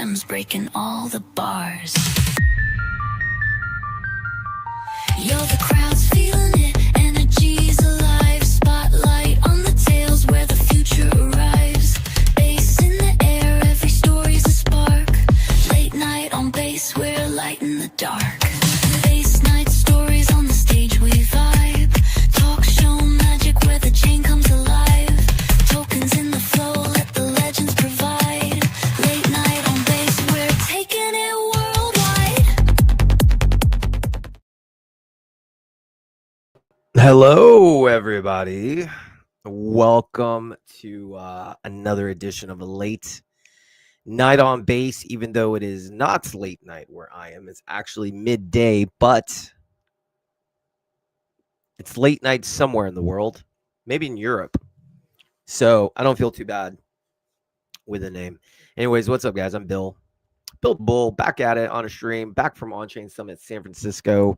gems breaking all the bars. Yo, the crowd's feeling it, energy's alive. Spotlight on the tales where the future arrives. Bass in the air, every story's a spark. Late night on bass, we're light in the dark. Bass night stories on the stage, we vibe. Talk show magic where the chain comes alive. Tokens in the flow, let the legends provide. Late night on bass, we're taking it worldwide. Hello, everybody. Welcome to another edition of a late night on base, even though it is not late night where I am. It's actually midday, but it's late night somewhere in the world, maybe in Europe. So I don't feel too bad with the name. Anyways, what's up, guys? I'm Bill Bull, back at it on a stream, back from Onchain Summit, San Francisco.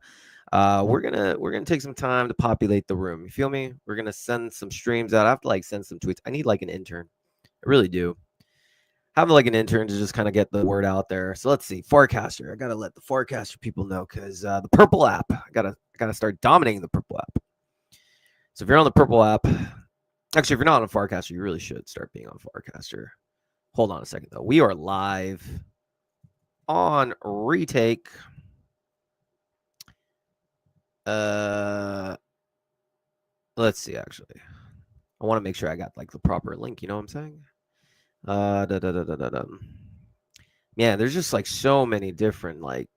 We're gonna take some time to populate the room. You feel me? We're gonna send some streams out. I have to send some tweets. I need an intern. I really do. Have an intern to just kind of get the word out there. So let's see. Forecaster. I gotta let the forecaster people know because the purple app. I gotta start dominating the purple app. So if you're on the purple app, actually, if you're not on Forecaster, you really should start being on Forecaster. Hold on a second though. We are live on Retake. Let's see. Actually, I want to make sure I got the proper link. You know what I'm saying? Yeah, there's just so many different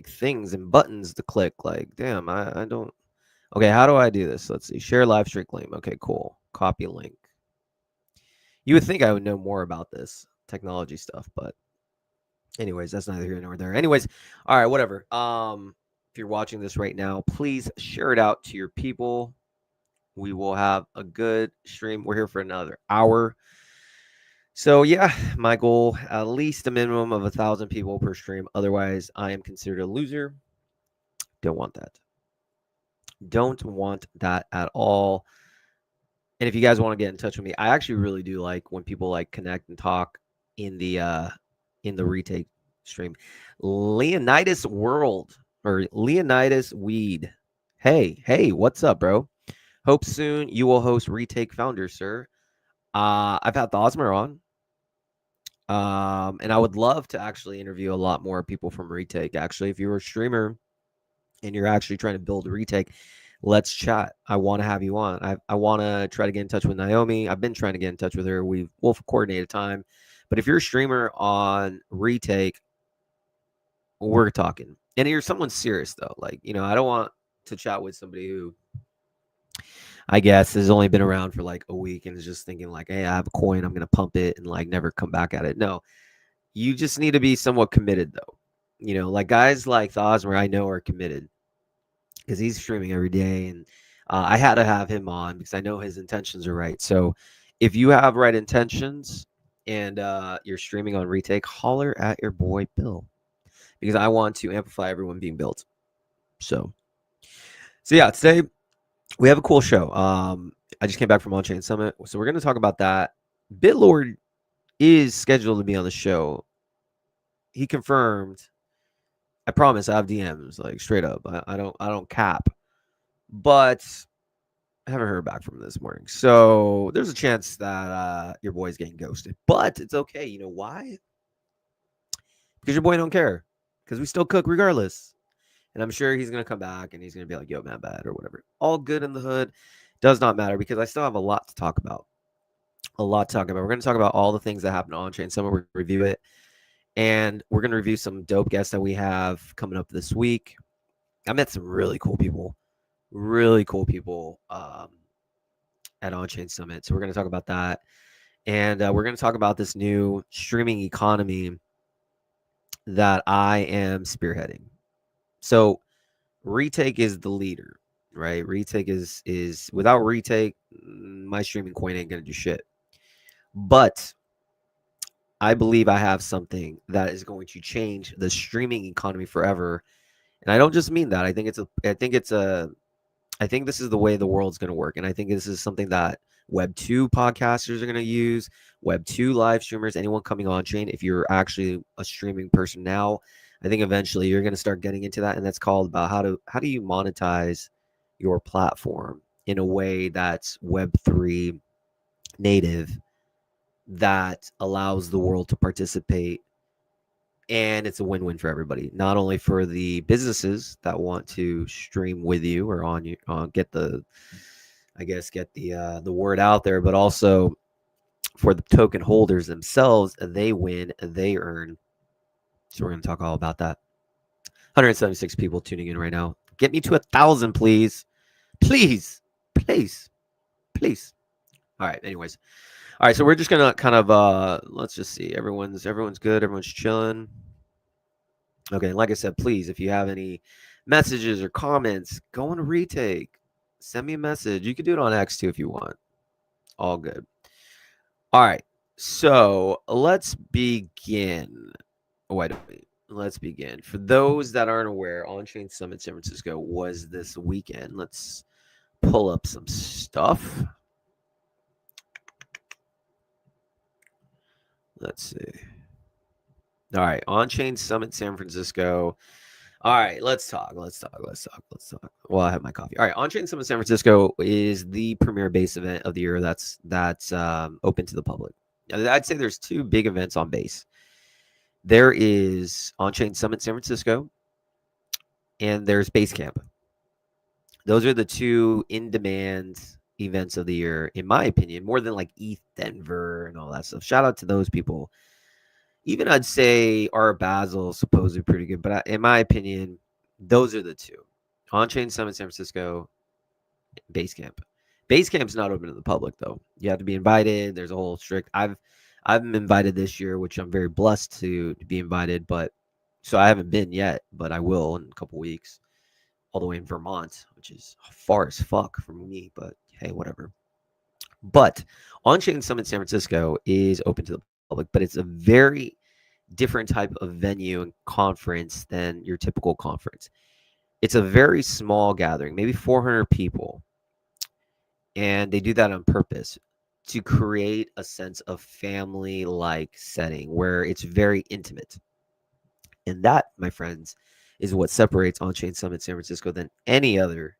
things and buttons to click. Damn, I don't. Okay, how do I do this? Let's see. Share live stream link. Okay, cool. Copy link. You would think I would know more about this technology stuff, but anyways, that's neither here nor there. Anyways, all right, whatever. If you're watching this right now, please share it out to your people. We will have a good stream. We're here for another hour. So yeah, my goal, at least a minimum of 1,000 people per stream. Otherwise, I am considered a loser. Don't want that. Don't want that at all. And if you guys want to get in touch with me, I actually really do like when people connect and talk in the retake stream. Leonidas World or Leonidas Weed. Hey, what's up, bro? Hope soon you will host Retake Founder, sir. I've had Thosmer on. And I would love to actually interview a lot more people from Retake. Actually, if you're a streamer and you're actually trying to build a Retake, let's chat. I want to have you on. I want to try to get in touch with Naomi. I've been trying to get in touch with her. We'll coordinate a time. But if you're a streamer on Retake, we're talking. And you're someone serious, though. I don't want to chat with somebody who, I guess, has only been around for a week and is just thinking hey, I have a coin, I'm going to pump it and never come back at it. No, you just need to be somewhat committed, though. Guys like Thosmer, I know are committed because he's streaming every day. And I had to have him on because I know his intentions are right. So if you have right intentions and you're streaming on Retake, holler at your boy Bill because I want to amplify everyone being built. So yeah, today we have a cool show. I just came back from Onchain Summit, so we're going to talk about that. Bitlord is scheduled to be on the show. He confirmed. I promise I have DMs, straight up. I don't cap. But I haven't heard back from him this morning. So there's a chance that your boy's getting ghosted. But it's okay. You know why? Because your boy don't care. Because we still cook regardless. And I'm sure he's going to come back and he's going to be like, yo, man, bad or whatever. All good in the hood. Does not matter because I still have a lot to talk about. We're going to talk about all the things that happened on Onchain Summit. We're going to review it. And we're going to review some dope guests that we have coming up this week. I met some really cool people. At Onchain Summit. So we're going to talk about that. And we're going to talk about this new streaming economy that I am spearheading. So Retake is the leader, right? Retake is without Retake, my streaming coin ain't gonna do shit. But I believe I have something that is going to change the streaming economy forever. And I don't just mean that. I think this is the way the world's gonna work. And I think this is something that Web 2 podcasters are going to use, Web 2 live streamers, anyone coming on chain. If you're actually a streaming person now, I think eventually you're going to start getting into that. And that's called about how do you monetize your platform in a way that's Web3 native that allows the world to participate, and it's a win-win for everybody, not only for the businesses that want to stream with you or on you, get the the word out there, but also for the token holders themselves. They win, they earn. So we're going to talk all about that. 176 people tuning in right now. Get me to 1,000, please. Please. All right, anyways. All right, so we're just gonna kind of let's just see. Everyone's good, everyone's chilling. Okay, like I said, please, if you have any messages or comments, go on a retake. Send me a message. You can do it on X too if you want. All good. All right, so let's begin. Wait. Let's begin. For those that aren't aware, Onchain Summit San Francisco was this weekend. Let's pull up some stuff. Let's see. All right, Onchain Summit San Francisco. All right, let's talk. Well, I have my coffee. All right, Onchain Summit San Francisco is the premier base event of the year that's open to the public. I'd say there's two big events on base. There is Onchain Summit San Francisco, and there's Basecamp. Those are the two in-demand events of the year, in my opinion, more than like ETH Denver and all that stuff. Shout out to those people. Even I'd say Art Basel is supposedly pretty good, but in my opinion, those are the two. Onchain Summit San Francisco, Basecamp. Basecamp's not open to the public though. You have to be invited. There's a whole strict. I've been invited this year, which I'm very blessed to be invited, but so I haven't been yet, but I will in a couple weeks. All the way in Vermont, which is far as fuck from me, but hey, whatever. But Onchain Summit San Francisco is open to the public, but it's a very different type of venue and conference than your typical conference. It's a very small gathering, maybe 400 people. And they do that on purpose to create a sense of family-like setting where it's very intimate. And that, my friends, is what separates Onchain Summit San Francisco than any other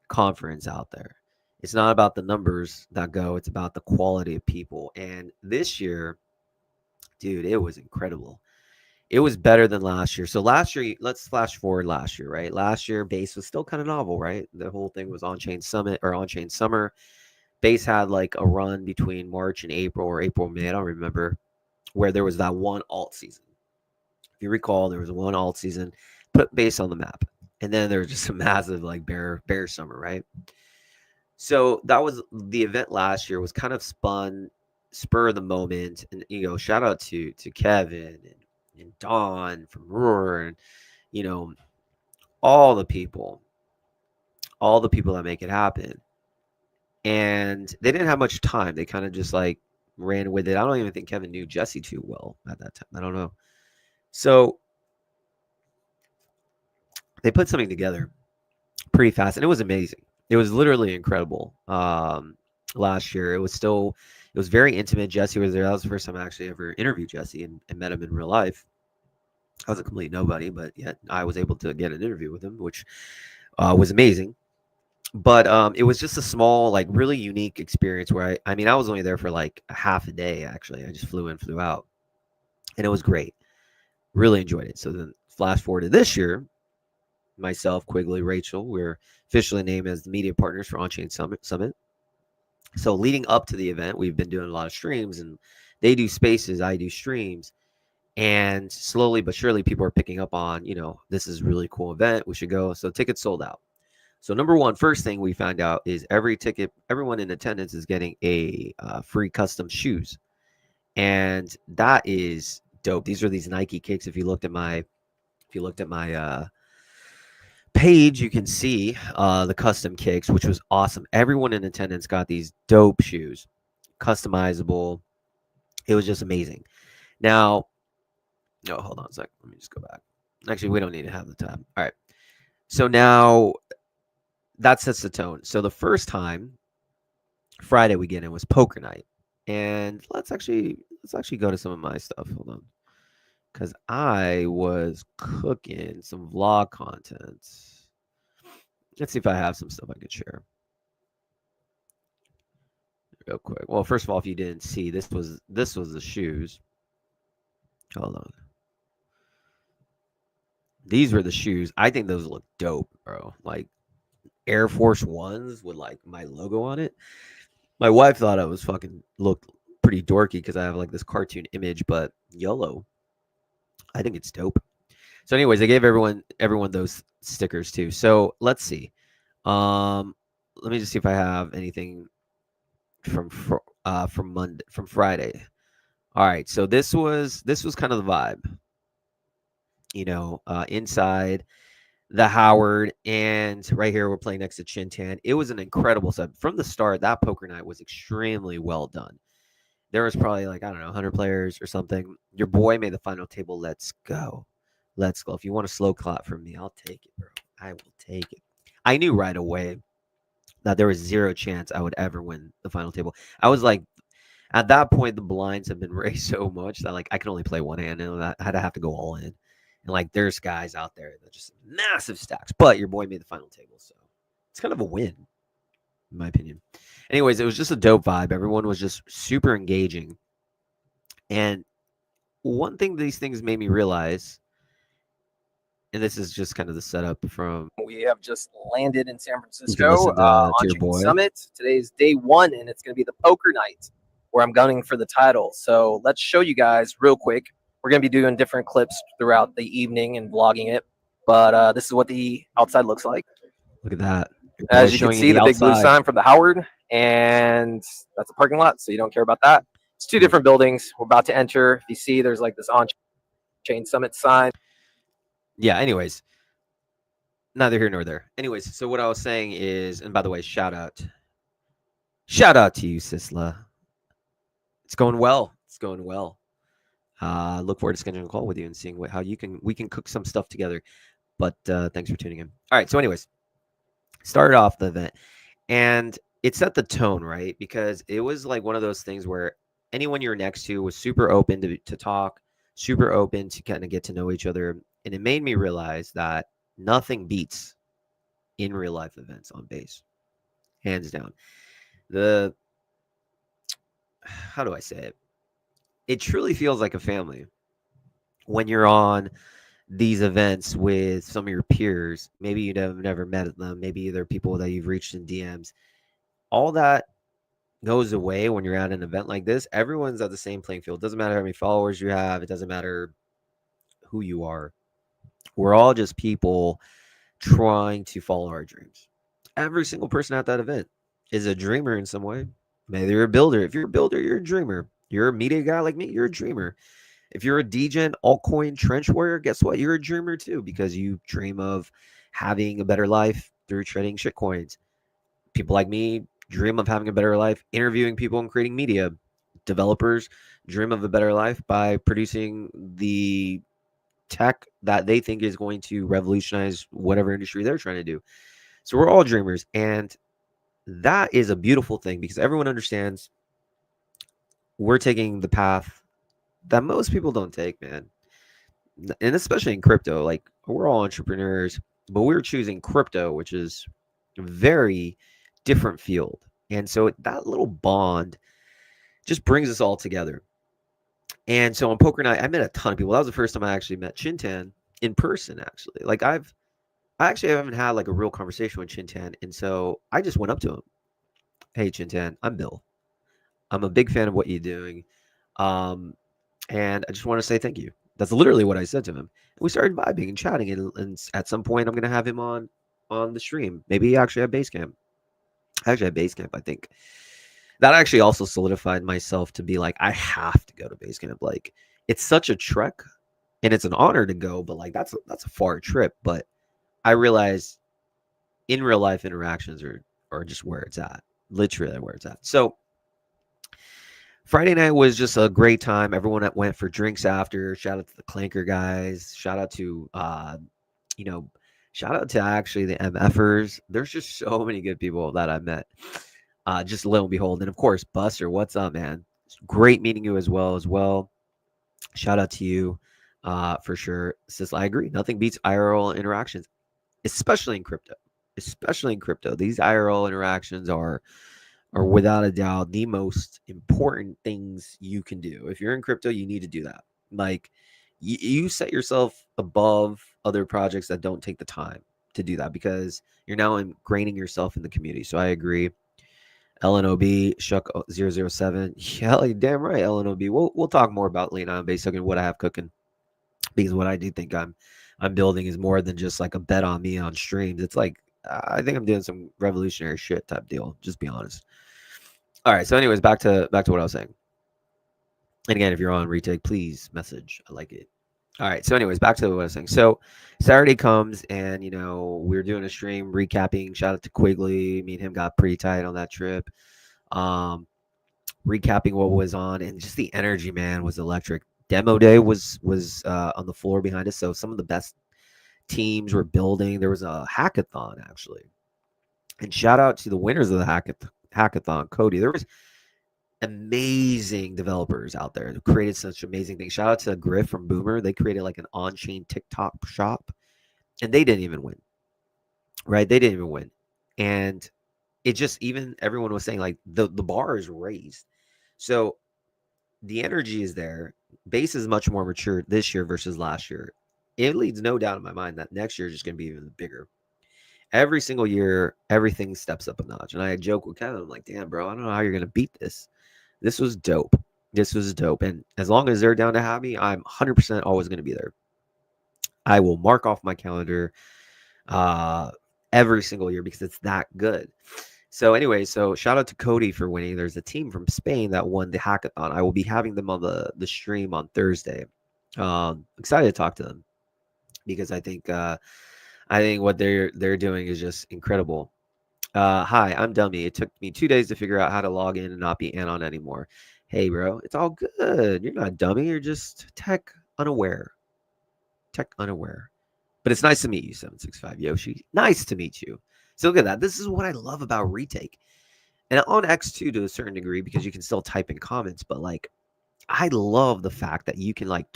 conference out there. It's not about the numbers that go, it's about the quality of people. And this year, dude, it was incredible. It was better than last year. So last year, let's flash forward last year, right? Last year, Base was still kind of novel, right? The whole thing was Onchain Summit or Onchain Summer. Base had like a run between March and April or April, May, I don't remember, where there was that one alt season. If you recall, there was one alt season, put Base on the map. And then there was just a massive like bear summer, right? So that was the event last year, was kind of spur of the moment. And shout out to Kevin and Don from Roar and all the people that make it happen. And they didn't have much time. They kind of just like ran with it. I don't even think Kevin knew Jesse too well at that time. I don't know. So they put something together pretty fast, and it was amazing. It was literally incredible. Last year, it was very intimate. Jesse was there. That was the first time I actually ever interviewed Jesse and met him in real life. I was a complete nobody, but yet I was able to get an interview with him, which was amazing. But it was just a small, like really unique experience where I was only there for like a half a day, actually. I just flew in, flew out, and it was great. Really enjoyed it. So then flash forward to this year, myself, Quigley, Rachel, we're officially named as the media partners for Onchain Summit. So leading up to the event, we've been doing a lot of streams, and they do spaces, I do streams. And slowly but surely, people are picking up on, this is a really cool event. We should go. So tickets sold out. So number one, first thing we found out is everyone in attendance is getting a free custom shoes. And that is dope. These are these Nike kicks. If you looked at my page, you can see the custom kicks, which was awesome. Everyone in attendance got these dope shoes, customizable. It was just amazing. Now, no, hold on a sec. Let me just go back. Actually, we don't need to have the tab. All right. So now that sets the tone. So the first time Friday we get in was poker night. And let's actually go to some of my stuff. Hold on. Because I was cooking some vlog content. Let's see if I have some stuff I could share real quick. Well, first of all, if you didn't see, this was the shoes. Hold on. These were the shoes. I think those look dope, bro. Like Air Force Ones with like my logo on it. My wife thought I was fucking looked pretty dorky because I have like this cartoon image, but YOLO. I think it's dope. So, anyways, I gave everyone those stickers too. So let's see. Let me just see if I have anything from Friday. All right. So this was kind of the vibe, inside the Howard, and right here we're playing next to Chintan. It was an incredible set from the start. That poker night was extremely well done. There was probably like, I don't know, 100 players or something. Your boy made the final table. Let's go. Let's go. If you want a slow clap from me, I'll take it, bro. I will take it. I knew right away that there was zero chance I would ever win the final table. I was like, at that point, the blinds have been raised so much that like I can only play one hand, and I had to have to go all in. And like, there's guys out there that just massive stacks. But your boy made the final table, so it's kind of a win, in my opinion. Anyways, it was just a dope vibe. Everyone was just super engaging. And one thing these things made me realize, and this is just kind of the setup from We have just landed in San you can Francisco listen to your Onchain boy. Summit. Today's day one, and it's going to be the poker night where I'm gunning for the title. So let's show you guys real quick. We're going to be doing different clips throughout the evening and vlogging it. But this is what the outside looks like. Look at that. Your As boy you can showing see, the big blue outside. sign from the Howard, and that's a parking lot, so you don't care about that. It's two different buildings. We're about to enter. If you see, there's like this Onchain Summit sign. Yeah, anyways, neither here nor there. Anyways, so what I was saying is, and by the way, shout out to you, Sisla. It's going well. It's going well. Look forward to scheduling a call with you and seeing how we can cook some stuff together. But thanks for tuning in. All right, so anyways, started off the event, and it set the tone, right? Because it was like one of those things where anyone you're next to was super open to talk, super open to kind of get to know each other. And it made me realize that nothing beats in real life events on base, hands down. How do I say it? It truly feels like a family when you're on these events with some of your peers. Maybe you'd have never met them. Maybe they're people that you've reached in DMs. All that goes away when you're at an event like this. Everyone's at the same playing field. It doesn't matter how many followers you have. It doesn't matter who you are. We're all just people trying to follow our dreams. Every single person at that event is a dreamer in some way. Maybe you're a builder. If you're a builder, you're a dreamer. You're a media guy like me, you're a dreamer. If you're a DGen altcoin trench warrior, guess what? You're a dreamer too, because you dream of having a better life through trading shitcoins. People like me dream of having a better life interviewing people and creating media. Developers dream of a better life by producing the tech that they think is going to revolutionize whatever industry they're trying to do. So we're all dreamers, and that is a beautiful thing because everyone understands we're taking the path that most people don't take, man. And especially in crypto, like we're all entrepreneurs, but we're choosing crypto, which is a very different field. And so that little bond just brings us all together. And so on poker night, I met a ton of people. That was the first time I actually met Chintan in person, actually. Like I actually haven't had like a real conversation with Chintan. And so I just went up to him. Hey, Chintan, I'm Bill. I'm a big fan of what you're doing. And I just want to say thank you. That's literally what I said to him. And we started vibing and chatting. And at some point, I'm going to have him on the stream. Maybe actually at Basecamp. Actually at Basecamp, I think. That actually also solidified myself to be like, I have to go to Basecamp. Like, it's such a trek. And it's an honor to go. But like, that's a far trip. But I realize in real life interactions are just where it's at. Literally where it's at. So Friday night was just a great time. Everyone that went for drinks after. Shout out to the Clanker guys. Shout out to shout out to actually the MFers. There's just so many good people that I met. Just lo and behold. And of course, Buster, what's up, man? Great meeting you as well. Shout out to you for sure. Sis, I agree. Nothing beats IRL interactions, especially in crypto. Especially in crypto. These IRL interactions are without a doubt the most important things you can do. If you're in crypto, you need to do that. Like you set yourself above other projects that don't take the time to do that because you're now ingraining yourself in the community. So I agree. LNOB Shuck 007. Yeah, like, damn right, LNOB. We'll talk more about lean on base and what I have cooking because what I do think I'm building is more than just like a bet on me on streams. It's like I think I'm doing some revolutionary shit type deal. Just be honest. All right. So, anyways, back to what I was saying. And again, if you're on retake, please message. I like it. All right. So, anyways, back to what I was saying. So, Saturday comes, and we're doing a stream recapping. Shout out to Quigley. Me and him got pretty tight on that trip. Recapping what was on, and just the energy, man, was electric. Demo day was on the floor behind us. So, some of the best teams were building. There was a hackathon actually, and shout out to the winners of the hackathon, Cody. There was amazing developers out there who created such amazing things. Shout out to Griff from Boomer. They created like an on-chain TikTok shop, and they didn't even win. Right? They didn't even win. And it just, even everyone was saying like the bar is raised. So the energy is there. Base is much more mature this year versus last year. It leads no doubt in my mind that next year is just going to be even bigger. Every single year, everything steps up a notch. And I joke with Kevin, I'm like, damn, bro, I don't know how you're going to beat this. This was dope. And as long as they're down to have me, I'm 100% always going to be there. I will mark off my calendar every single year because it's that good. So anyway, so shout out to Cody for winning. There's a team from Spain that won the hackathon. I will be having them on the stream on Thursday. Excited to talk to them because I think what they're doing is just incredible. Hi, I'm Dummy. It took me 2 days to figure out how to log in and not be anon anymore. Hey, bro, it's all good. You're not dummy. You're just tech unaware. But it's nice to meet you, 765 Yoshi. Nice to meet you. So look at that. This is what I love about retake. And on X2 to a certain degree, because you can still type in comments, but like I love the fact that you can like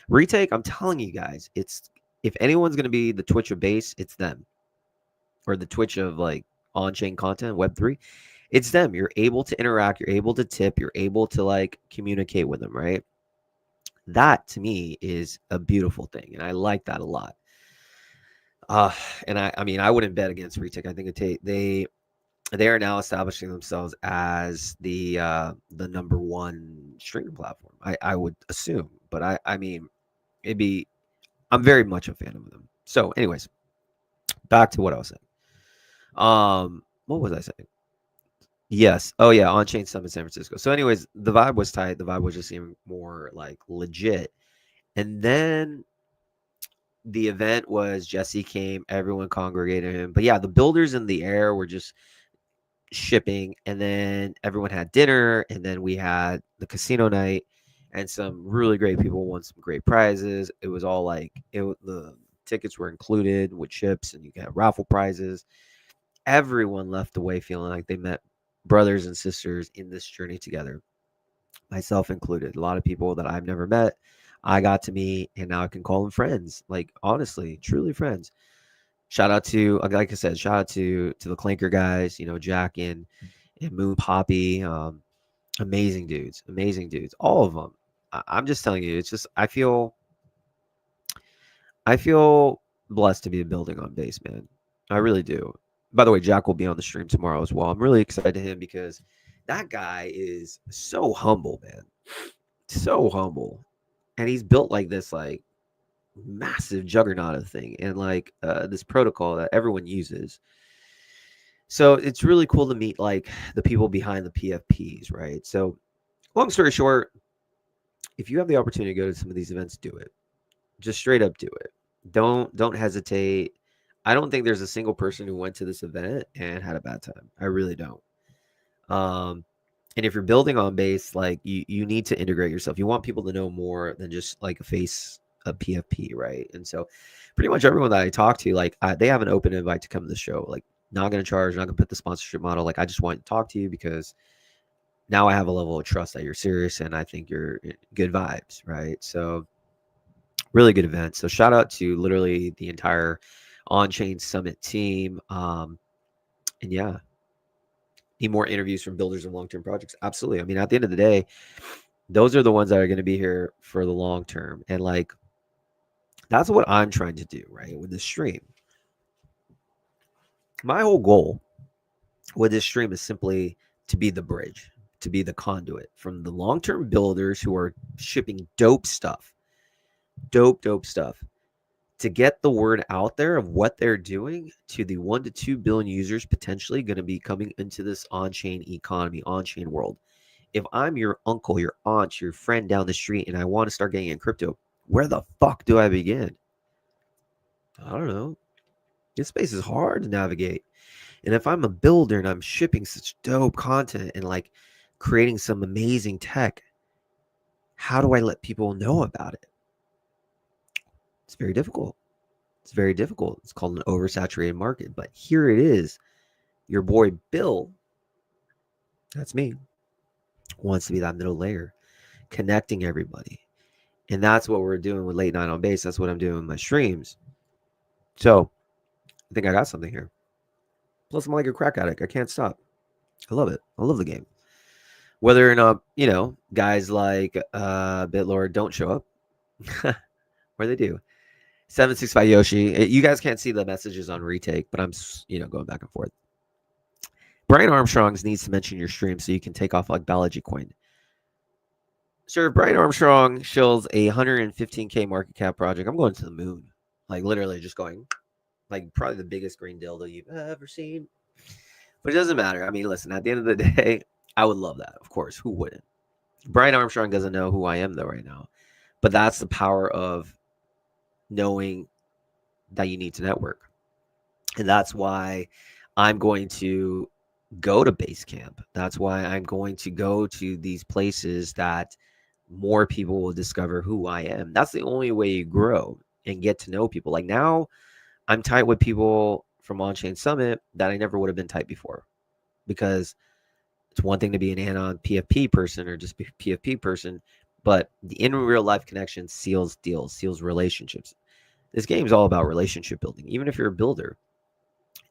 retake. I'm telling you guys, it's if anyone's gonna be the Twitch of base, it's them. Or the Twitch of like on-chain content, Web3, it's them. You're able to interact, you're able to tip, you're able to like communicate with them, right? That to me is a beautiful thing, and I like that a lot. And I mean, I wouldn't bet against retake. I think they are now establishing themselves as the number one streaming platform. I would assume, but I mean, I'm very much a fan of them. So, anyways, back to what I was saying. What was I saying? Yes. Oh yeah, on-chain summit San Francisco. So, anyways, the vibe was tight. The vibe was just even more like legit. And then the event was Jesse came, everyone congregated him. But yeah, the builders in the air were just shipping, and then everyone had dinner, and then we had the casino night, and some really great people won some great prizes. It was all like the tickets were included with chips, and you got raffle prizes. Everyone left away feeling like they met brothers and sisters in this journey together, myself included. A lot of people that I've never met, I got to meet, and now I can call them friends. Like honestly, truly friends. Shout out to, like I said, shout out to the Clanker guys, Jack and Moon Poppy, amazing dudes, all of them. I'm just telling you, it's just I feel blessed to be building on base, man. I really do. By the way, Jack will be on the stream tomorrow as well. I'm really excited to him because that guy is so humble, man, so humble, and he's built like this, like massive juggernaut of thing, and like this protocol that everyone uses. So it's really cool to meet like the people behind the PFPs, right? So long story short, if you have the opportunity to go to some of these events, do it. Just straight up do it. Don't hesitate. I don't think there's a single person who went to this event and had a bad time. I really don't. And if you're building on base, like you need to integrate yourself. You want people to know more than just like a PFP, right? And so pretty much everyone that I talk to, like they have an open invite to come to the show. Like Not going to charge, not going to put the sponsorship model. Like, I just want to talk to you because now I have a level of trust that you're serious and I think you're good vibes, right? So really good event. So shout out to literally the entire Onchain Summit team. And yeah, need more interviews from builders and long-term projects. Absolutely. I mean, at the end of the day, those are the ones that are going to be here for the long term. And like, that's what I'm trying to do, right? With this stream. My whole goal with this stream is simply to be the bridge, to be the conduit from the long-term builders who are shipping dope stuff, dope stuff, to get the word out there of what they're doing to the 1 to 2 billion users potentially going to be coming into this on-chain economy, on-chain world. If I'm your uncle, your aunt, your friend down the street, and I want to start getting in crypto, where the fuck do I begin? I don't know. This space is hard to navigate. And if I'm a builder and I'm shipping such dope content and like creating some amazing tech, how do I let people know about it? It's very difficult. It's very difficult. It's called an oversaturated market. But here it is. Your boy Bill, that's me, wants to be that middle layer, connecting everybody. And that's what we're doing with Late Night on Base. That's what I'm doing with my streams. So I think I got something here. Plus, I'm like a crack addict. I can't stop. I love it. I love the game. Whether or not, you know, guys like Bitlord don't show up, or they do. 765 Yoshi. You guys can't see the messages on retake, but I'm, you know, going back and forth. Brian Armstrong needs to mention your stream so you can take off like Balaji coin. Sir, Brian Armstrong shows a 115K market cap project. I'm going to the moon. Like literally just going, like probably the biggest green dildo you've ever seen. But it doesn't matter. I mean, listen, at the end of the day, I would love that. Of course, who wouldn't? Brian Armstrong doesn't know who I am though right now. But that's the power of knowing that you need to network. And that's why I'm going to go to base camp. That's why I'm going to go to these places that more people will discover who I am. That's the only way you grow and get to know people. Like now I'm tight with people from Onchain Summit that I never would have been tight before, because it's one thing to be an anon PFP person or just be a PFP person, but the in real life connection seals deals, seals relationships. This game is all about relationship building, even if you're a builder,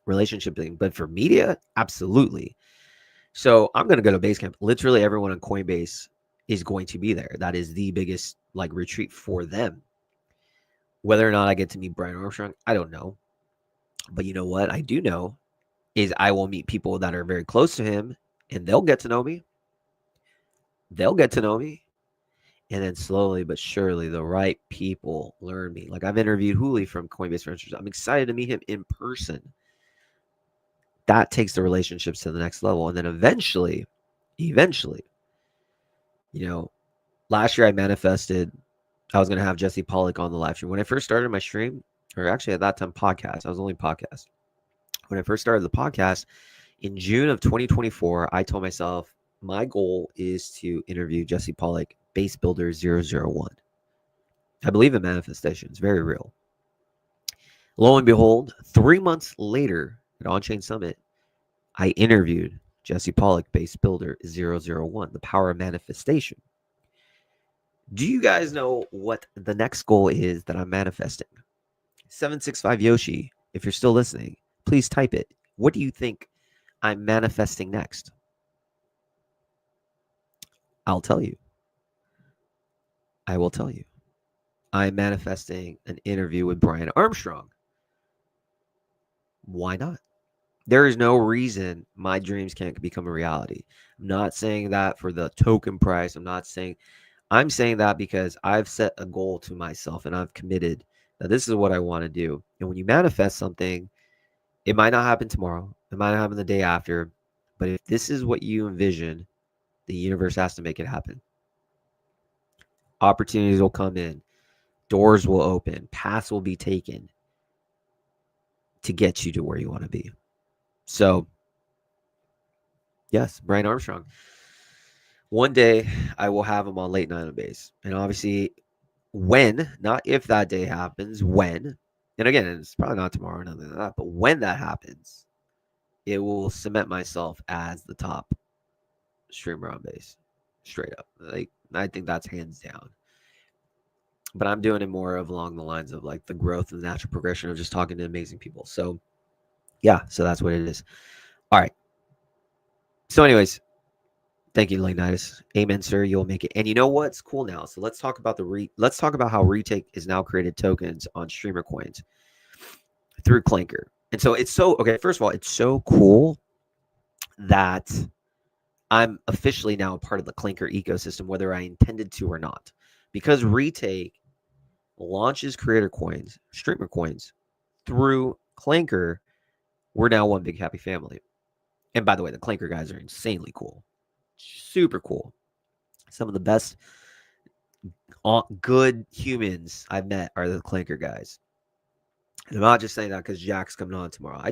relationship building. But for media, absolutely. So I'm going to go to Basecamp. Literally everyone on Coinbase is going to be there. That is the biggest like retreat for them. Whether or not I get to meet Brian Armstrong, I don't know. But you know what I do know is I will meet people that are very close to him and they'll get to know me. They'll get to know me. And then slowly but surely, the right people learn me. Like I've interviewed Hooli from Coinbase Ventures. I'm excited to meet him in person. That takes the relationships to the next level. And then eventually, you know, last year I manifested I was going to have Jesse Pollock on the live stream. When I first started my stream, or actually at that time podcast, I was only podcast. When I first started the podcast in June of 2024, I told myself my goal is to interview Jesse Pollock, Base Builder 001. I believe in manifestation. It's very real. Lo and behold, 3 months later at Onchain Summit, I interviewed Jesse Pollock, Base Builder 001, the power of manifestation. Do you guys know what the next goal is that I'm manifesting? 765 Yoshi, if you're still listening, please type it. What do you think I'm manifesting next? I'll tell you. I will tell you. I'm manifesting an interview with Brian Armstrong. Why not? There is no reason my dreams can't become a reality. I'm not saying that for the token price. I'm saying that because I've set a goal to myself and I've committed that this is what I want to do. And when you manifest something, it might not happen tomorrow. It might not happen the day after. But if this is what you envision, the universe has to make it happen. Opportunities will come in. Doors will open. Paths will be taken to get you to where you want to be. So, yes, Brian Armstrong. One day I will have him on Late Night on Base. And obviously, when, not if that day happens, when, and again, it's probably not tomorrow, nothing like that, but when that happens, it will cement myself as the top streamer on base, straight up. Like, I think that's hands down. But I'm doing it more of along the lines of like the growth and the natural progression of just talking to amazing people. So yeah, so that's what it is. All right. So, anyways, thank you, Leonidas. Amen, sir. You'll make it. And you know what's cool now? So let's talk about let's talk about how Retake is now created tokens on streamer coins through Clanker. And so it's so okay. First of all, it's so cool that I'm officially now a part of the Clanker ecosystem, whether I intended to or not, because Retake launches creator coins, streamer coins through Clanker. We're now one big happy family. And by the way, the Clanker guys are insanely cool. Super cool. Some of the best good humans I've met are the Clanker guys. And I'm not just saying that because Jack's coming on tomorrow.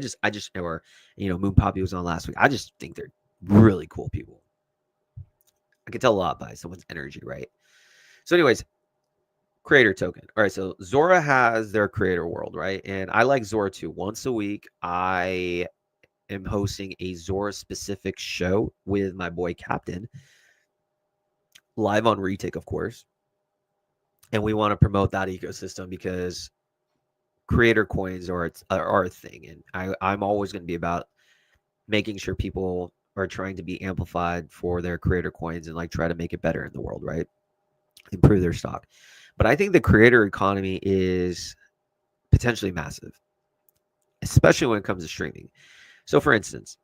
Or, Moon Poppy was on last week. I just think they're really cool people. I can tell a lot by someone's energy, right? So anyways, creator token. All right, so Zora has their creator world, right? And I like Zora too. Once a week, I am hosting a Zora specific show with my boy Captain, live on Retake, of course. And we want to promote that ecosystem because creator coins are a thing. And I'm always going to be about making sure people are trying to be amplified for their creator coins and like try to make it better in the world, right? Improve their stock. But I think the creator economy is potentially massive, especially when it comes to streaming. So for instance,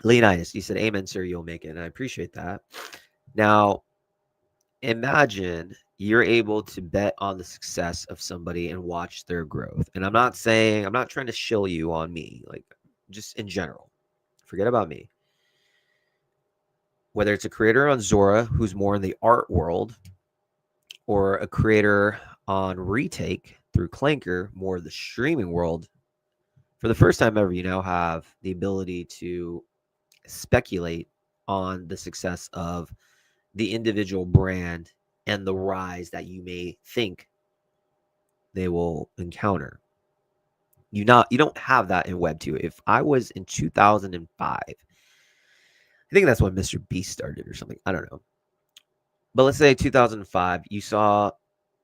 Leonidas, you said, amen, sir, you'll make it. And I appreciate that. Now, imagine you're able to bet on the success of somebody and watch their growth. And I'm not trying to shill you on me, like just in general. Forget about me. Whether it's a creator on Zora who's more in the art world, or a creator on Retake through Clanker, more of the streaming world, for the first time ever, you now have the ability to speculate on the success of the individual brand and the rise that you may think they will encounter. You don't have that in Web 2. If I was in 2005, I think that's when Mr. Beast started or something. I don't know. But let's say 2005, you saw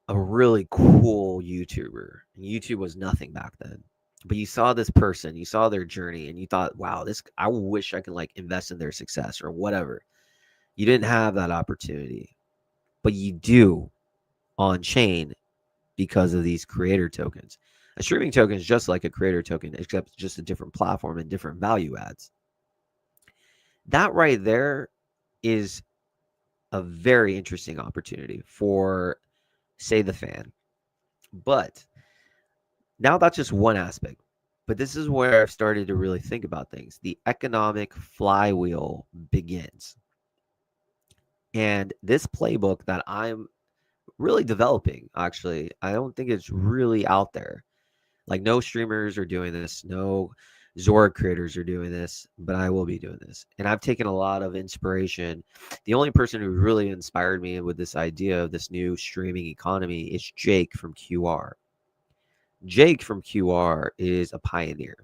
a really cool YouTuber. And YouTube was nothing back then. But you saw this person, you saw their journey, and you thought, wow, I wish I could like invest in their success or whatever. You didn't have that opportunity. But you do on-chain because of these creator tokens. A streaming token is just like a creator token, except just a different platform and different value adds. That right there is a very interesting opportunity for, say, the fan. But now that's just one aspect. But this is where I've started to really think about things. The economic flywheel begins. And this playbook that I'm really developing, actually, I don't think it's really out there. Like, no streamers are doing this. No Zora creators are doing this, but I will be doing this. And I've taken a lot of inspiration. The only person who really inspired me with this idea of this new streaming economy is Jake from QR. Jake from QR is a pioneer.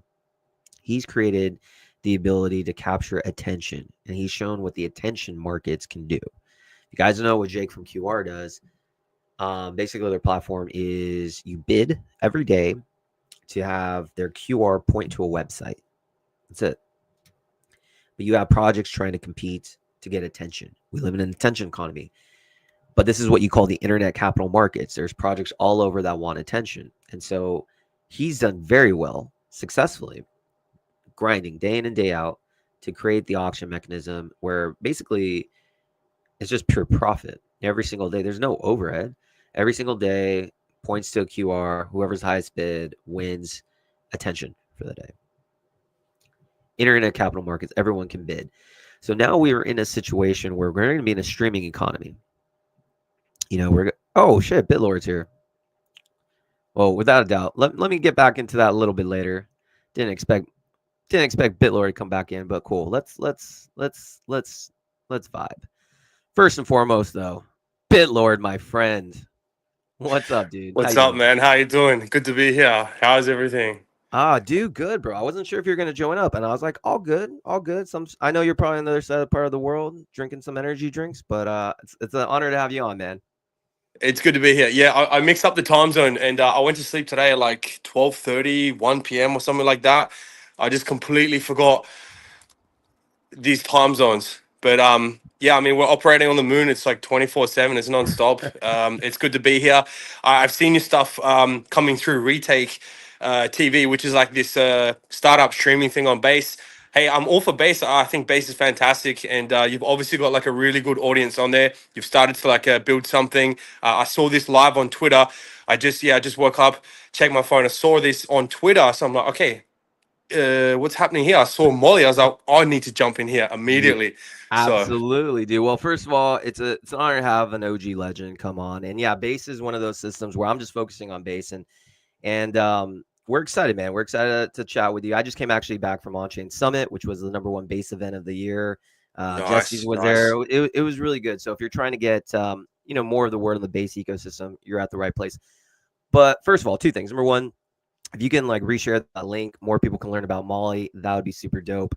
He's created the ability to capture attention, and he's shown what the attention markets can do. If you guys know what Jake from QR does, basically their platform is you bid every day to have their QR point to a website. That's it. But you have projects trying to compete to get attention. We live in an attention economy. But this is what you call the internet capital markets. There's projects all over that want attention. And so he's done very well, successfully, grinding day in and day out to create the auction mechanism where basically it's just pure profit every single day. There's no overhead. Every single day, points to a QR. Whoever's highest bid wins attention for the day. Internet capital markets, everyone can bid. So now we are in a situation where we're going to be in a streaming economy. Oh shit, Bitlord's here. Well, without a doubt. Let me get back into that a little bit later. Didn't expect Bitlord to come back in, but cool. Let's vibe. First and foremost, though, Bitlord, my friend. What's up, dude? What's up, man? How you doing? Good to be here. How's everything? Dude, good, bro. I wasn't sure if you're gonna join up, and I was like, all good, all good. I know you're probably on the other side of the part of the world drinking some energy drinks, but it's an honor to have you on, man. It's good to be here. Yeah, I mixed up the time zone, and I went to sleep today at like 12:30, 1 p.m. or something like that. I just completely forgot these time zones. But yeah, I mean, we're operating on the moon. It's like 24/7. It's nonstop. It's good to be here. I've seen your stuff coming through Retake TV, which is like this startup streaming thing on Base. Hey, I'm all for Base. I think Base is fantastic, and you've obviously got like a really good audience on there. You've started to like build something. I saw this live on Twitter. I just woke up, checked my phone, I saw this on Twitter. So I'm like, okay, what's happening here? I saw Molly. I was like, I need to jump in here Yeah, immediately. So absolutely, dude. Well, first of all, it's an honor to have an OG legend come on, and yeah, Base is one of those systems where I'm just focusing on Base, and we're excited, man. We're excited to chat with you. I just came actually back from Onchain Summit, which was the #1 Base event of the year. Jesse's nice, was there. nice. It was really good. So if you're trying to get more of the word on the Base ecosystem, you're at the right place. But first of all, two things. Number one, if you can like reshare that link, more people can learn about Molly. That would be super dope.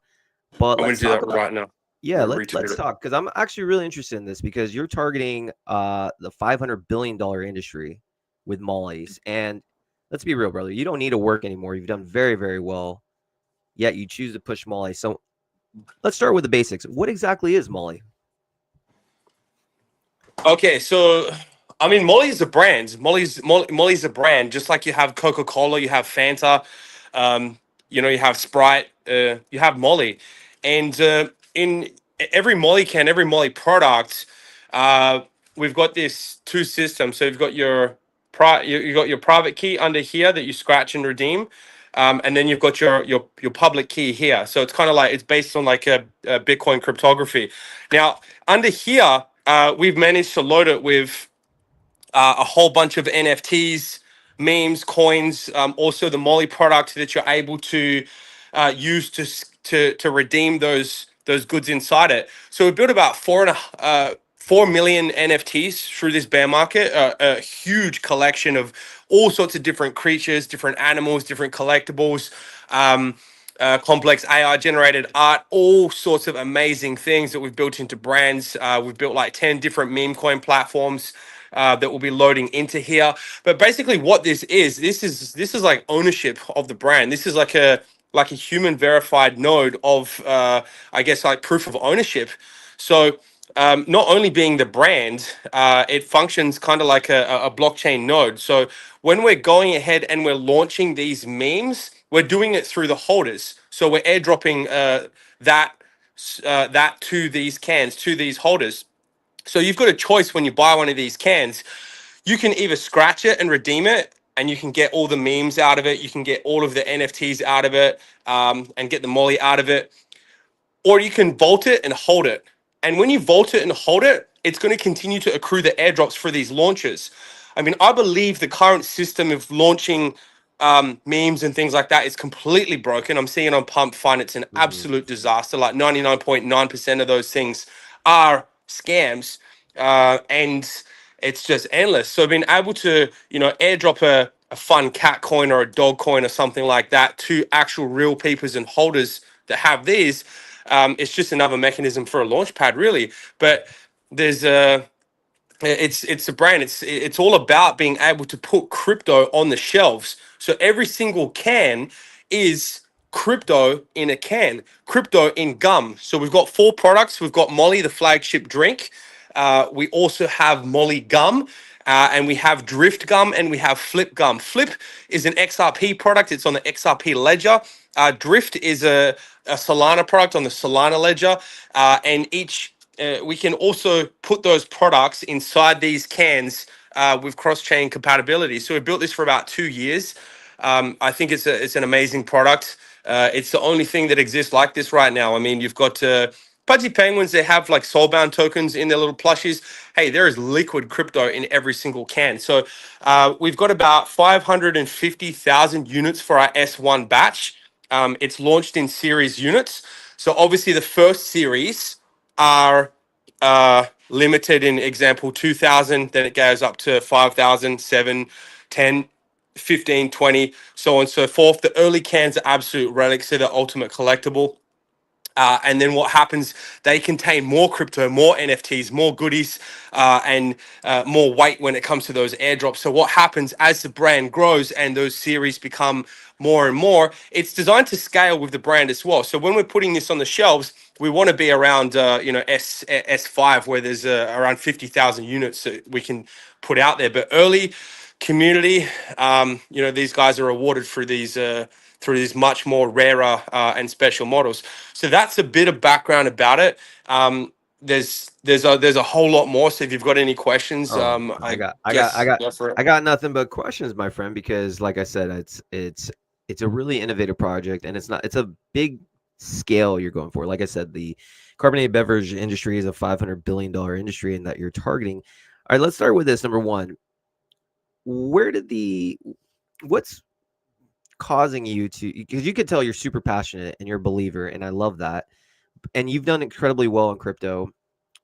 But I'm going let's to do talk that about right now. yeah, let's Retweet it. talk because I'm actually really interested in this because you're targeting the $500 billion industry with Molly's, and let's be real, brother. You don't need to work anymore. You've done very, very well. Yet you choose to push Molly. So let's start with the basics. What exactly is Molly? Okay, so I mean, Molly's a brand. Molly's a brand. Just like you have Coca-Cola, you have Fanta, you have Sprite, you have Molly, and in every Molly can, every Molly product, uh, we've got this two systems. So you've got you got your private key under here that you scratch and redeem. And then you've got your public key here. So it's kind of like it's based on like a Bitcoin cryptography. Now, under here, we've managed to load it with a whole bunch of NFTs, memes, coins, also the Molly product that you're able to use to redeem those goods inside it. So we built about 4 million NFTs through this bear market, a huge collection of all sorts of different creatures, different animals, different collectibles. Complex AI generated art, all sorts of amazing things that we've built into brands. We've built like 10 different meme coin platforms that will be loading into here. But basically what this is like ownership of the brand. This is like a human verified node of I guess like proof of ownership. So not only being the brand, it functions kind of like a blockchain node. So when we're going ahead and we're launching these memes, we're doing it through the holders. So we're airdropping that to these cans, to these holders. So you've got a choice when you buy one of these cans. You can either scratch it and redeem it, and you can get all the memes out of it. You can get all of the NFTs out of it, and get the Molly out of it, or you can vault it and hold it. And when you vault it and hold it, it's going to continue to accrue the airdrops for these launches. I mean, I believe the current system of launching memes and things like that is completely broken. I'm seeing on Pump Fun, it's an Mhm. absolute disaster. Like 99.9% of those things are scams, and it's just endless. So being able to, airdrop a fun cat coin or a dog coin or something like that to actual real peepers and holders that have these, it's just another mechanism for a launch pad, really. But there's it's a brand. It's all about being able to put crypto on the shelves. So every single can is crypto in a can, crypto in gum. So we've got 4 products. We've got Molly, the flagship drink. We also have Molly gum. And we have Drift gum and we have Flip gum. Flip is an XRP product. It's on the XRP ledger. Drift is a Solana product on the Solana ledger. And each we can also put those products inside these cans with cross-chain compatibility. So we built this for about 2 years. I think it's an amazing product. It's the only thing that exists like this right now. I mean, you've got Pudgy Penguins. They have like soulbound tokens in their little plushies. Hey, there is liquid crypto in every single can. So we've got about 550,000 units for our S1 batch. It's launched in series units. So obviously the first series are limited in example 2,000, then it goes up to 5,000, 7, 10. 15, 20, so on and so forth. The early cans are absolute relics. They're the ultimate collectible. And then what happens, they contain more crypto, more NFTs, more goodies, and more weight when it comes to those airdrops. So what happens as the brand grows and those series become more and more, it's designed to scale with the brand as well. So when we're putting this on the shelves, we want to be around, S5, where there's around 50,000 units that we can put out there. But early community, these guys are awarded through these much more rarer and special models. So that's a bit of background about it. There's a whole lot more. So if you've got any questions, Oh, I guess go for it. I got nothing but questions, my friend, because like I said, it's a really innovative project, and it's a big scale you're going for. Like I said, the carbonated beverage industry is a $500 billion industry, and that you're targeting. All right, let's start with this. Number one, what's causing you to, because you could tell you're super passionate and you're a believer, and I love that, and you've done incredibly well in crypto,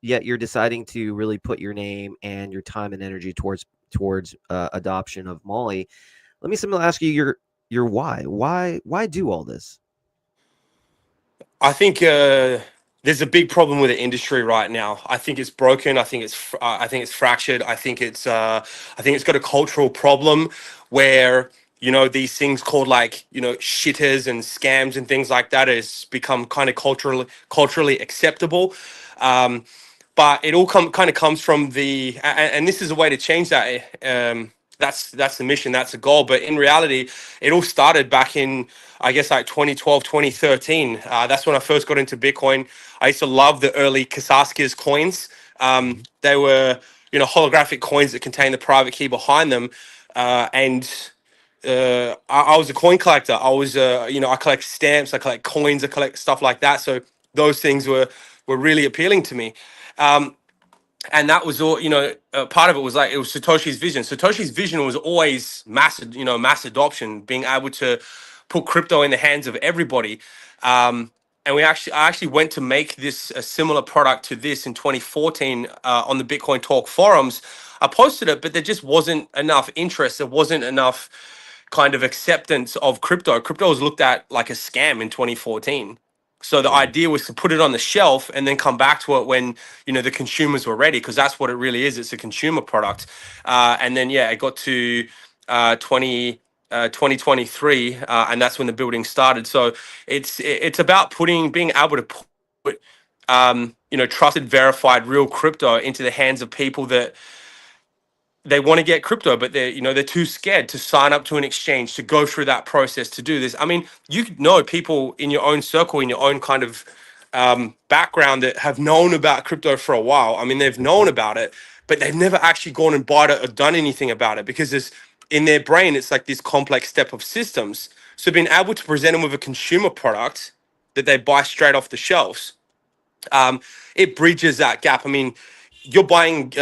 yet you're deciding to really put your name and your time and energy towards adoption of Molly. Let me simply ask you your why do all this? I think there's a big problem with the industry right now. I think it's broken. I think it's fractured. I think it's got a cultural problem where these things called shitters and scams and things like that has become kind of culturally acceptable. But it all kind of comes from and this is a way to change that. That's the mission, that's the goal. But in reality, it all started back in, I guess, like 2012, 2013. That's when I first got into Bitcoin. I used to love the early Kasaskias coins. They were, holographic coins that contain the private key behind them. And I was a coin collector. I collect stamps, I collect coins, I collect stuff like that. So those things were really appealing to me. And that was all, part of it was it was Satoshi's vision. Satoshi's vision was always mass adoption, being able to put crypto in the hands of everybody. And I actually went to make this a similar product to this in 2014 on the Bitcoin Talk forums. I posted it, but there just wasn't enough interest. There wasn't enough kind of acceptance of crypto. Crypto was looked at like a scam in 2014. So the idea was to put it on the shelf and then come back to it when the consumers were ready, because that's what it really is. It's a consumer product. And then it got to 2023, and that's when the building started. So it's about being able to put trusted, verified, real crypto into the hands of people that they want to get crypto, but they're too scared to sign up to an exchange, to go through that process, to do this. I mean, you know people in your own circle, in your own kind of background that have known about crypto for a while. I mean, they've known about it, but they've never actually gone and bought it or done anything about it, because in their brain, it's like this complex step of systems. So being able to present them with a consumer product that they buy straight off the shelves, it bridges that gap. I mean, you're buying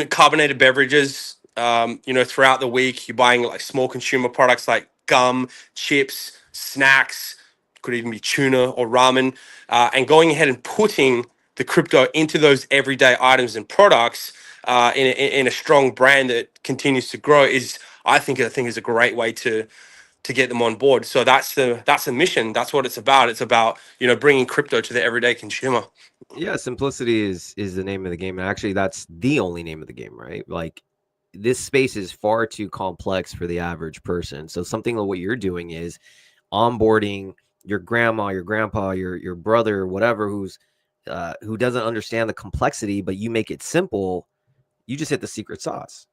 carbonated beverages, throughout the week. You're buying like small consumer products like gum, chips, snacks, could even be tuna or ramen, and going ahead and putting the crypto into those everyday items and products in a strong brand that continues to grow I think is a great way to get them on board. So that's the mission. That's what it's about. It's about bringing crypto to the everyday consumer. Yeah, simplicity is the name of the game, and actually that's the only name of the game, right? Like, this space is far too complex for the average person. So something like what you're doing is onboarding your grandma, your grandpa, your brother, whatever, who doesn't understand the complexity, but you make it simple. You just hit the secret sauce,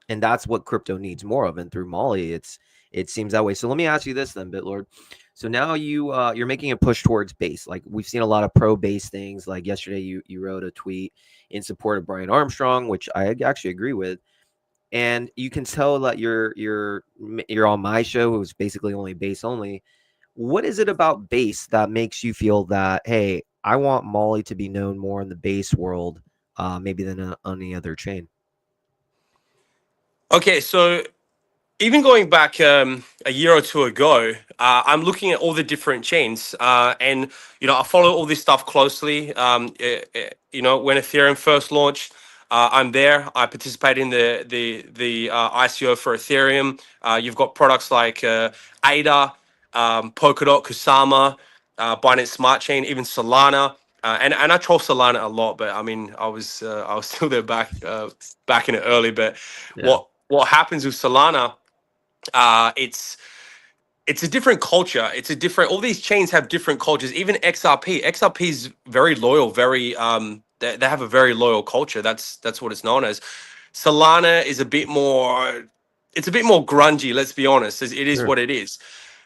and that's what crypto needs more of. And through Molly, it seems that way. So let me ask you this then, Bitlord. So now you're making a push towards base. Like, we've seen a lot of pro base things. Like yesterday, you wrote a tweet in support of Brian Armstrong, which I actually agree with. And you can tell that you're on my show, it was basically only base only. What is it about base that makes you feel that, hey, I want Molly to be known more in the base world, maybe than on any other chain? Okay, so even going back a year or two ago, I'm looking at all the different chains, and I follow all this stuff closely. When Ethereum first launched, I'm there. I participate in the ICO for Ethereum. You've got products like ADA, Polkadot, Kusama, Binance Smart Chain, even Solana. And I troll Solana a lot, but I mean, I was still there back in it early. But Yeah. what happens with Solana? It's a different culture. It's a different. All these chains have different cultures. Even XRP. XRP is very loyal. Very they have a very loyal culture. That's what it's known as. Solana is a bit more. It's a bit more grungy. Let's be honest. It is Sure. what it is.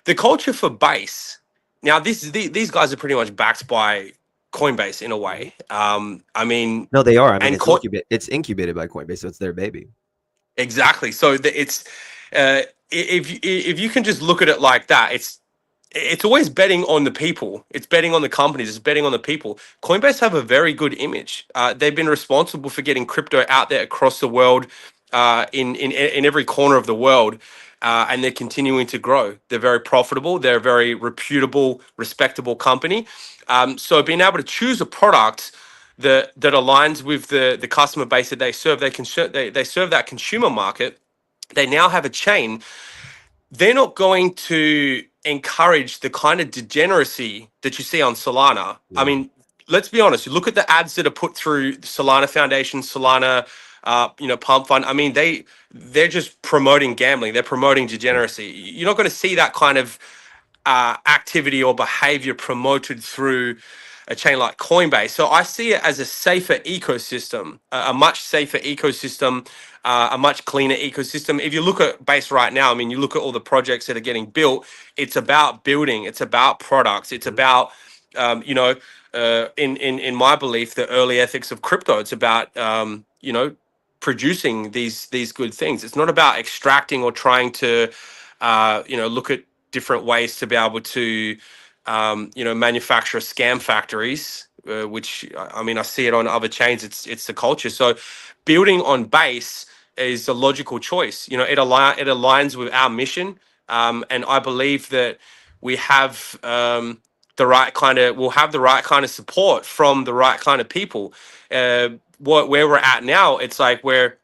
The culture for Base. Now, these guys are pretty much backed by Coinbase in a Mhm. way. I mean, No, they are. I mean, and it's incubated by Coinbase, so it's their baby. exactly. So it's if you can just look at it like that, it's always betting on the people. It's betting on the companies. It's betting on the people. Coinbase have a very good image. They've been responsible for getting crypto out there across the world, in every corner of the world, and they're continuing to grow. They're very profitable. They're a very reputable, respectable company. So being able to choose a product that aligns with the customer base that they serve, they serve that consumer market. They now have a chain. They're not going to encourage the kind of degeneracy that you see on Solana. I Yeah. mean, let's be honest. You look at the ads that are put through Solana Foundation, Solana, Pump Fund. I mean, they're just promoting gambling. They're promoting Yeah. degeneracy. You're not going to see that kind of activity or behavior promoted through a chain like Coinbase. So I see it as a safer ecosystem, a much safer ecosystem, a much cleaner ecosystem. If you look at Base right now, I mean, you look at all the projects that are getting built, it's about building, it's about products, it's Mhm. about, in my belief, the early ethics of crypto. It's about, producing these good things. It's not about extracting or trying to, look at different ways to be able to, manufacture scam factories, which I mean, I see it on other chains. It's the culture. So, building on Base is a logical choice. It aligns with our mission, and I believe that we have we'll have the right kind of support from the right kind of people. Where we're at now, it's like we're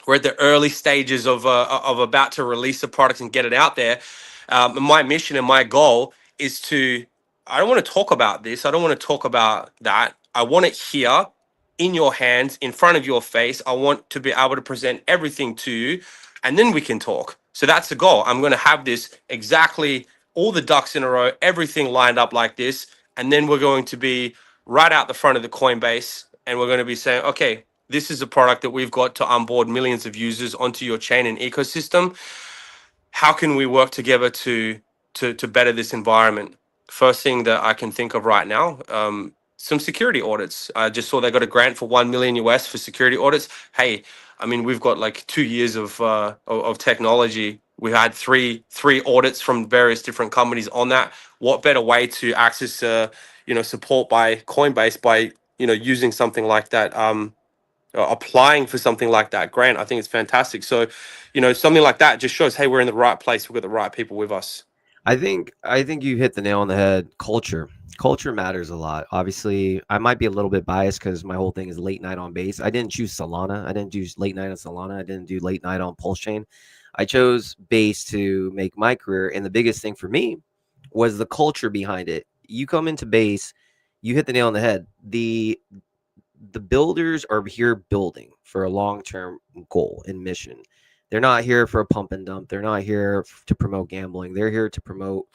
at the early stages of about to release a product and get it out there. And my mission and my goal is to. I don't want to talk about this. I don't want to talk about that. I want it here, in your hands, in front of your face. I want to be able to present everything to you, and then we can talk. So that's the goal. I'm going to have this exactly all the ducks in a row, everything lined up like this, and then we're going to be right out the front of the Coinbase, and we're going to be saying, okay, this is a product that we've got to onboard millions of users onto your chain and ecosystem. How can we work together to better this environment? First thing that I can think of right now, some security audits. I just saw they got a grant for 1 million US for security audits. Hey, I mean, we've got like 2 years of technology. We had three audits from various different companies on that. What better way to access support by Coinbase by using something like that, applying for something like that grant? I think it's fantastic. So, something like that just shows, hey, we're in the right place. We've got the right people with us. I think you hit the nail on the head. Culture matters a lot. Obviously, I might be a little bit biased because my whole thing is late night on Base. I didn't choose Solana. I didn't do late night on Solana. I didn't do late night on Pulse Chain. I chose Base to make my career, and the biggest thing for me was the culture behind it. You come into Base, you hit the nail on the head. The builders are here building for a long-term goal and mission. They're not here for a pump and dump. They're not here to promote gambling. They're here to promote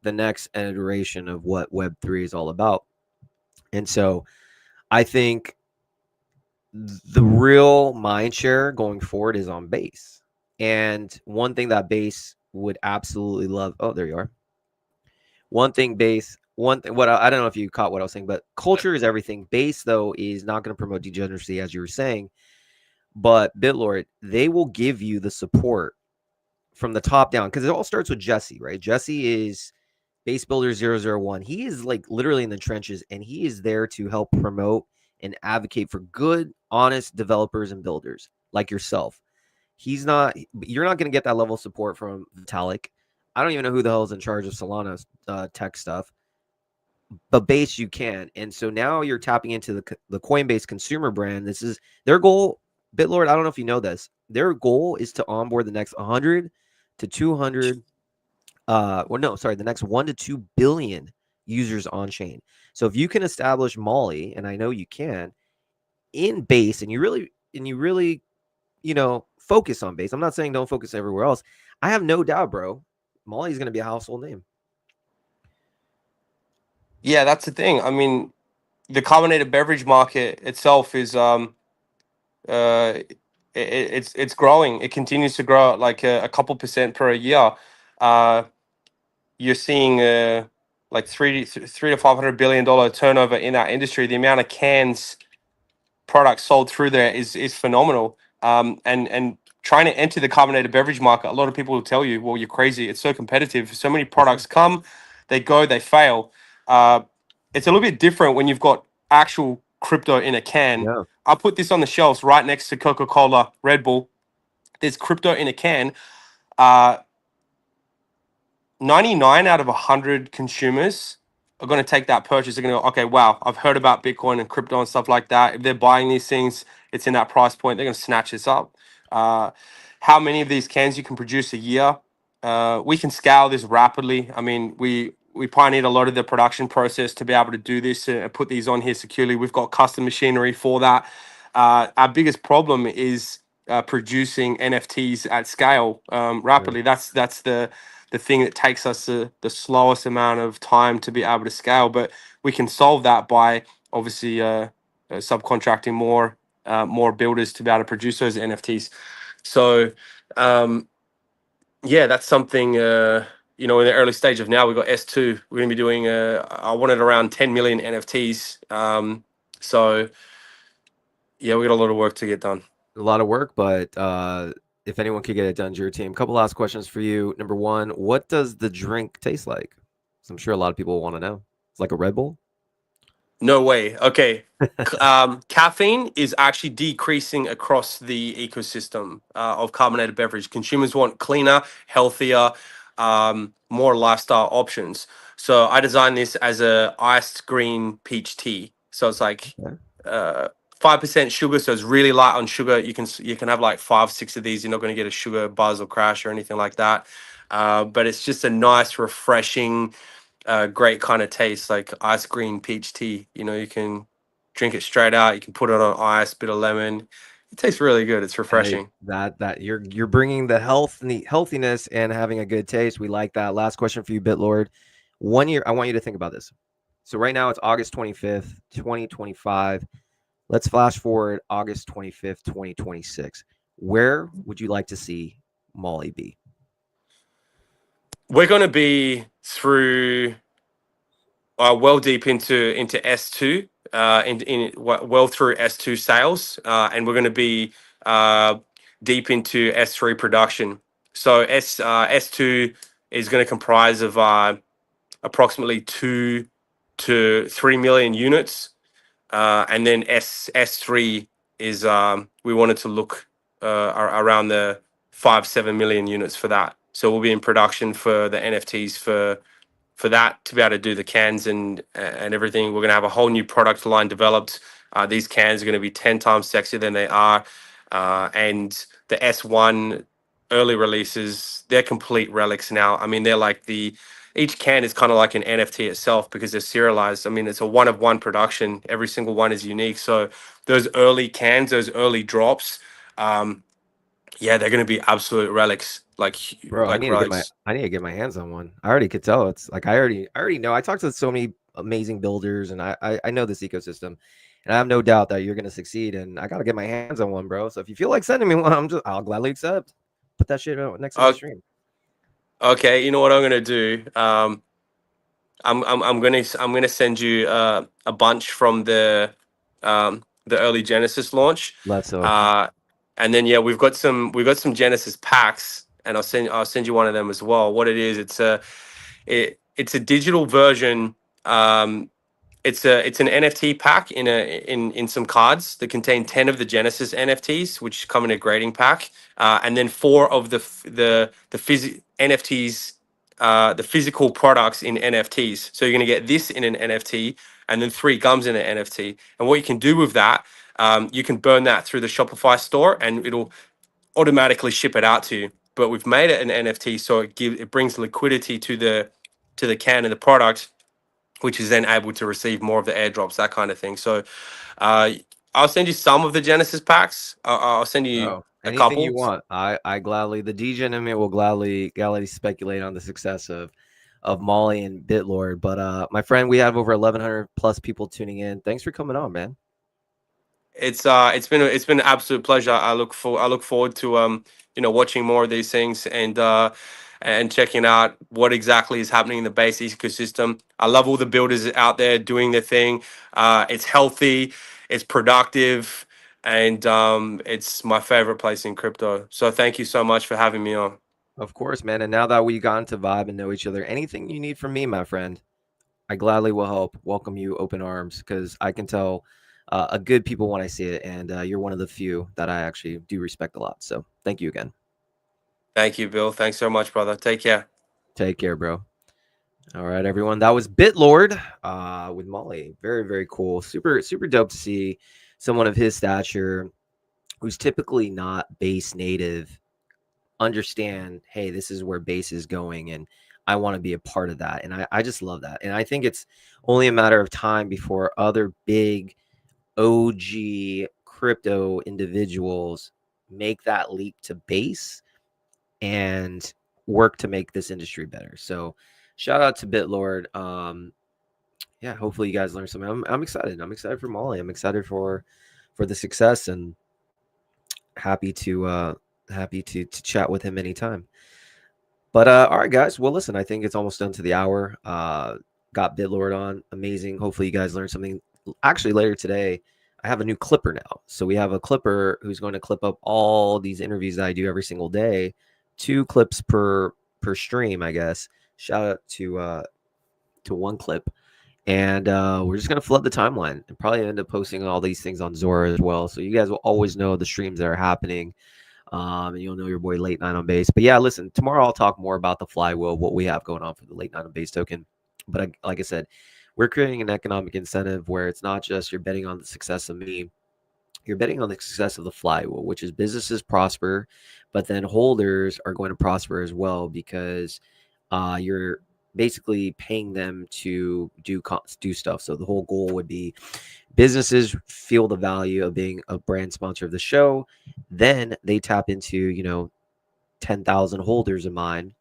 the next iteration of what Web3 is all about. And so I think the real mind share going forward is on Base. And one thing that Base would absolutely love. Oh, there you are. One thing Base, one thing, what I don't know if you caught what I was saying, but culture is everything. Base, though, is not going to promote degeneracy, as you were saying. But Bitlord, they will give you the support from the top down because it all starts with Jesse, right? Jesse is Base Builder 001. He is like literally in the trenches and he is there to help promote and advocate for good, honest developers and builders like yourself. You're not going to get that level of support from Vitalik. I don't even know who the hell is in charge of Solana's tech stuff. but base you can. And so now you're tapping into the Coinbase consumer brand. This is their goal. Bitlord, I don't know if you know this. Their goal is to onboard the next 100 to 200 well, no, sorry, the next 1 to 2 billion users on chain. So if you can establish Molly, and I know you can, in base, and you really, focus on base. I'm not saying don't focus everywhere else. I have no doubt, bro. Molly's going to be a household name. Yeah, that's the thing. I mean, the carbonated beverage market itself is it's growing. It continues to grow at like a couple percent per year. Uh, you're seeing like three to $500 billion turnover in that industry. The amount of cans products sold through there is phenomenal. And trying to enter the carbonated beverage market, a lot of people will tell you, "Well, you're crazy. It's so competitive. So many products come, they go, they fail." Uh, it's a little bit different when you've got actual crypto in a can. Yeah. I put this on the shelves right next to Coca-Cola, Red Bull. There's crypto in a can. Uh, 99 out of 100 consumers are going to take that purchase. They're going to go, okay, wow, I've heard about Bitcoin and crypto and stuff like that. If they're buying these things, it's in that price point. They're going to snatch this up. Uh, how many of these cans you can produce a year? We can scale this rapidly. I mean, we pioneered a lot of the production process to be able to do this and put these on here securely. We've got custom machinery for that. Our biggest problem is producing NFTs at scale rapidly. That's the thing that takes us the slowest amount of time to be able to scale. But we can solve that by obviously subcontracting more builders to be able to produce those NFTs. So yeah, that's something. In the early stage of now, we've got S2. We're going to be doing. I wanted around 10 million NFTs. So yeah, we got a lot of work to get done. A lot of work, but if anyone could get it done to your team. Couple last questions for you. Number one, what does the drink taste like? So I'm sure a lot of people want to know. It's like a Red Bull. No way. Okay. Caffeine is actually decreasing across the ecosystem of carbonated beverage. Consumers want cleaner, healthier, more lifestyle options. So I designed this as a iced green peach tea. So it's like Okay. 5% sugar, so it's really light on sugar. You can have like 5, 6 of these. You're not going to get a sugar buzz or crash or anything like that. But it's just a nice, refreshing, great kind of taste, like ice green peach tea. You can drink it straight out. You can put it on ice, bit of lemon. It tastes really good. It's Hey, refreshing. that you're bringing the health and the healthiness and having a good taste. We like that. Last question for you, Bitlord. 1 year, I want you to think about this. So right now it's August 25th, 2025. Let's flash forward August 25th, 2026. Where would you like to see Molly be? We're going to be through well deep into S2, well through S2 sales, and we're going to be deep into S3 production. So S2 is going to comprise of approximately 2 to 3 million units, and then S3 is we wanted to look around the 5-7 million units for that. So we'll be in production for the NFTs for that to be able to do the cans and everything. We're going to have a whole new product line developed. These cans are going to be 10 times sexier than they are, and the S1 early releases, they're complete relics now. I mean, they're like each can is kind of like an NFT itself because they're serialized. I mean, it's a one of one production. Every single one is unique. So those early cans, those early drops, yeah, they're going to be absolute relics, like Bro, like relics. I need to get my hands on one. I already could tell. It's like I already know. I talked to so many amazing builders, and I know this ecosystem, and I have no doubt that you're gonna succeed. And I gotta get my hands on one, bro. So if you feel like sending me one, I'll gladly accept. Put that shit next to my Uh, stream. okay, you know what I'm going to do? I'm gonna send you a bunch from the early Genesis launch, Let's so uh, and then yeah, we've got some Genesis packs, and I'll send you one of them as well. What it is, it's a digital version. It's an NFT pack in some cards that contain 10 of the Genesis NFTs, which come in a grading pack, and then 4 of the NFTs the physical products in NFTs. So you're going to get this in an NFT and then 3 gums in an NFT. And what you can do with that, you can burn that through the Shopify store and it'll automatically ship it out to you. But we've made it an NFT, so it brings liquidity to the can and the product, which is then able to receive more of the airdrops, that kind of thing. So uh, I'll send you some of the Genesis packs. I'll send you Oh, a anything you couple. want. I gladly, the DJ in me will gladly speculate on the success of Molly and Bitlord. But my friend, we have over 1,100 plus people tuning in. Thanks for coming on, man. It's been an absolute pleasure. I look forward to watching more of these things and checking out what exactly is happening in the base ecosystem. I love all the builders out there doing their thing. It's healthy, it's productive, and it's my favorite place in crypto. So thank you so much for having me on. Of course, man. And now that we got into vibe and know each other, anything you need from me, my friend, I gladly will help. Welcome you, open arms, because I can tell a good people when I see it, and you're one of the few that I actually do respect a lot. So thank you again. Thank you, Bill. Thanks so much, brother. Take care. Take care, bro. All right, everyone. That was Bitlord with Molly. Very, very cool. Super, super dope to see someone of his stature who's typically not base native understand, hey, this is where base is going, and I want to be a part of that. And I just love that. And I think it's only a matter of time before other big OG crypto individuals make that leap to base and work to make this industry better. So shout out to Bitlord. Yeah, hopefully you guys learned something. I'm excited. I'm excited for Molly. I'm excited for the success, and happy to chat with him anytime. But all right, guys. Well, listen, I think it's almost done to the hour. Got Bitlord on. Amazing. Hopefully you guys learned something. Actually, later today, I have a new clipper now. So we have a clipper who's going to clip up all these interviews that I do every single day. 2 clips per stream, I guess. Shout out to one clip. And we're just going to flood the timeline and probably end up posting all these things on Zora as well. So you guys will always know the streams that are happening. And you'll know your boy Late Night on Base. But yeah, listen, tomorrow I'll talk more about the flywheel, what we have going on for the Late Night on Base token. But like I said, we're creating an economic incentive where it's not just you're betting on the success of me. You're betting on the success of the flywheel, which is businesses prosper, but then holders are going to prosper as well because you're basically paying them to do stuff. So the whole goal would be businesses feel the value of being a brand sponsor of the show. Then they tap into, 10,000 holders of mine,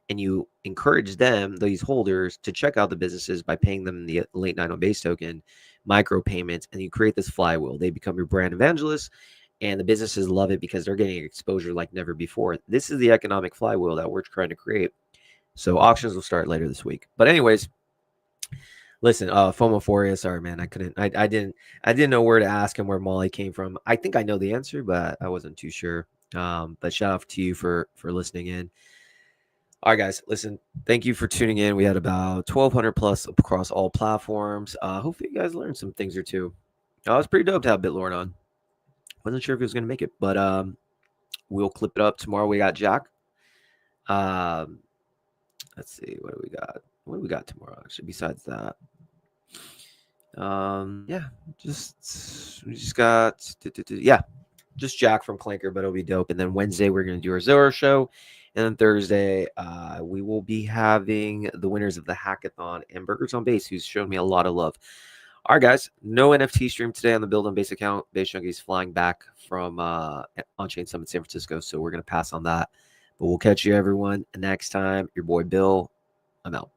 and you encourage them, these holders, to check out the businesses by paying them the Late Night on Base token, micro payments, and you create this flywheel. They become your brand evangelists, and the businesses love it because they're getting exposure like never before. This is the economic flywheel that we're trying to create. So auctions will start later this week. But anyways, listen, Fomoforia, sorry, man. I didn't know where to ask him where Molly came from. I think I know the answer, but I wasn't too sure. But shout out to you for listening in. All right, guys, listen, thank you for tuning in. We had about 1,200 plus across all platforms. Hopefully you guys learned some things or two. It was pretty dope to have Bitlord on. Wasn't sure if he was going to make it, but we'll clip it up tomorrow. We got Jack. Let's see, what do we got? What do we got tomorrow, actually, besides that? Yeah, we just got, just Jack from Clanker, but it'll be dope. And then Wednesday, we're going to do our Zora show. And then Thursday, we will be having the winners of the hackathon and Burgers on Base, who's shown me a lot of love. All right, guys, no NFT stream today on the Build on Base account. Base Junkie is flying back from Onchain Summit San Francisco, so we're going to pass on that. But we'll catch you, everyone, next time. Your boy Bill, I'm out.